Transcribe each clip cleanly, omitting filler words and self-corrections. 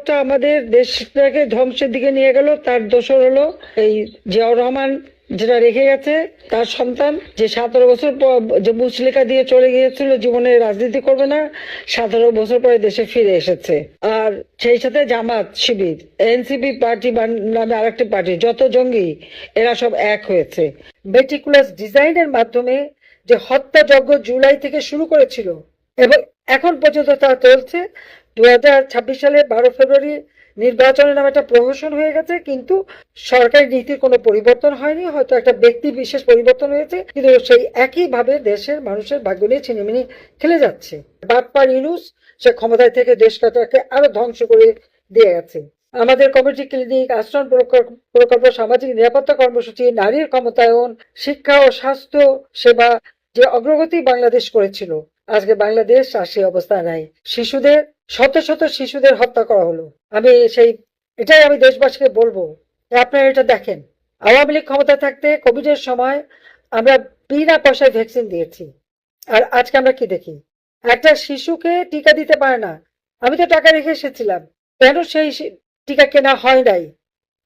ফ্যাসিবাদটা আমাদের দেশটাকে ধ্বংসের দিকে নিয়ে গেল, তার দোসর হলো এই জিয়াউর রহমান যেটা রেখে গেছে তার সন্তান, যে 17 বছর পর যে মুচলেকা দিয়ে চলে গিয়েছিল জীবনে রাজনীতি করবে না, 17 বছর পরে দেশে ফিরে এসেছে। আর সেই সাথে জামাত শিবির, এনসিপি পার্টি নামে আরেকটি পার্টি, যত জঙ্গি এরা সব এক হয়েছে। মেটিকুলাস ডিজাইনের মাধ্যমে যে হত্যাযজ্ঞ জুলাই থেকে শুরু করেছিল এবং এখন পর্যন্ত তা চলছে। 2026 সালে 12 ফেব্রুয়ারি নির্বাচনের নামে একটা প্রহসন হয়ে গেছে, কিন্তু সরকারি নীতির কোনো পরিবর্তন হয়নি। হয়তো একটা ব্যক্তি বিশেষ পরিবর্তন হয়েছে, কিন্তু সেই একইভাবে দেশের মানুষের ভাগ্য নিয়ে ছিনিমিনি খেলে যাচ্ছে। বাটপার ইউনূস সে ক্ষমতায় থেকে দেশটাকে আরো ধ্বংস করে দিয়ে গেছে। আমাদের কমিউনিটি ক্লিনিক, আশ্রম প্রকল্প, সামাজিক নিরাপত্তা কর্মসূচি, নারীর ক্ষমতায়ন, শিক্ষা ও স্বাস্থ্য সেবা যে অগ্রগতি বাংলাদেশ করেছিল, আজকে বাংলাদেশ আর সেই অবস্থা নাই। শিশুদের, শত শত শিশুদের হত্যা করা হলো। এটাই আমি দেশবাসীকে বলবো, আপনারা এটা দেখেন। আওয়ামী লীগ ক্ষমতা থাকতে কোভিডের সময় আমরা বিনা পয়সায় ভ্যাকসিন দিয়েছি, আর আজকে আমরা কি দেখি? একটা শিশুকে টিকা দিতে পারে না। আমি তো টাকা রেখে এসেছিলাম, কেন সেই টিকা কেনা হয় নাই?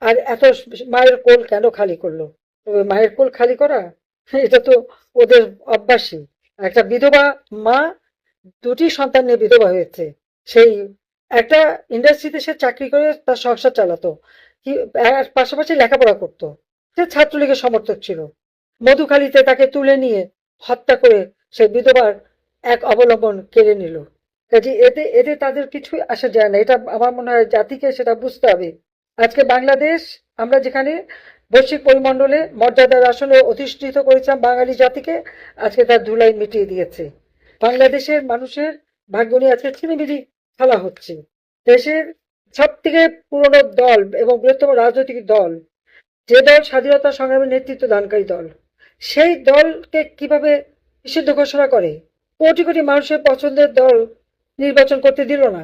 আর এত মায়ের কোল কেন খালি করলো? মায়ের কোল খালি করা এটা তো ওদের অভ্যাসই। একটা বিধবা মা দুটি সন্তান নিয়ে বিধবা হয়েছে, সেই একটা ইন্ডাস্ট্রিতে সে চাকরি করে তার সংসার চালাতো, কি আর পাশাপাশি লেখাপড়া করতো। সে ছাত্রলীগের সমর্থক ছিল। মধুখালীতে তাকে তুলে নিয়ে হত্যা করে সেই বিধবার এক অবলম্বন কেড়ে নিল। কাজে এতে এতে তাদের কিছুই আসা যায় না। এটা আমার মনে হয় জাতিকে সেটা বুঝতে হবে। আজকে বাংলাদেশ, আমরা যেখানে বৈশ্বিক পরিমণ্ডলে মর্যাদার আসনে অধিষ্ঠিত করেছিলাম বাঙালি জাতিকে, আজকে তার ধুলাই মিটিয়ে দিয়েছে। বাংলাদেশের মানুষের ভাগ্য নিয়ে আজকে ছিনিমিনি খেলা হচ্ছে। দেশের সব থেকে পুরনো দল এবং বৃহত্তম রাজনৈতিক দল, যে দল স্বাধীনতা সংগ্রামের নেতৃত্ব দানকারী দল, সেই দলকে কিভাবে নিষিদ্ধ ঘোষণা করে? কোটি কোটি মানুষের পছন্দের দল নির্বাচন করতে দিল না।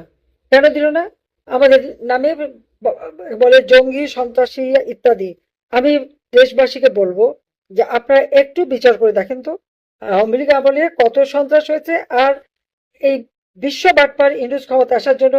কেন দিল না? আমাদের নামে বলে জঙ্গি, সন্ত্রাসী ইত্যাদি। আমি দেশবাসীকে বলবো যে আপনারা একটু বিচার করে দেখেন তো, আওয়ামী লীগ আমলে কত সন্ত্রাস হয়েছে, আর এই বিশ্ব বাটপার ইউনূস ক্ষমতা আসার জন্য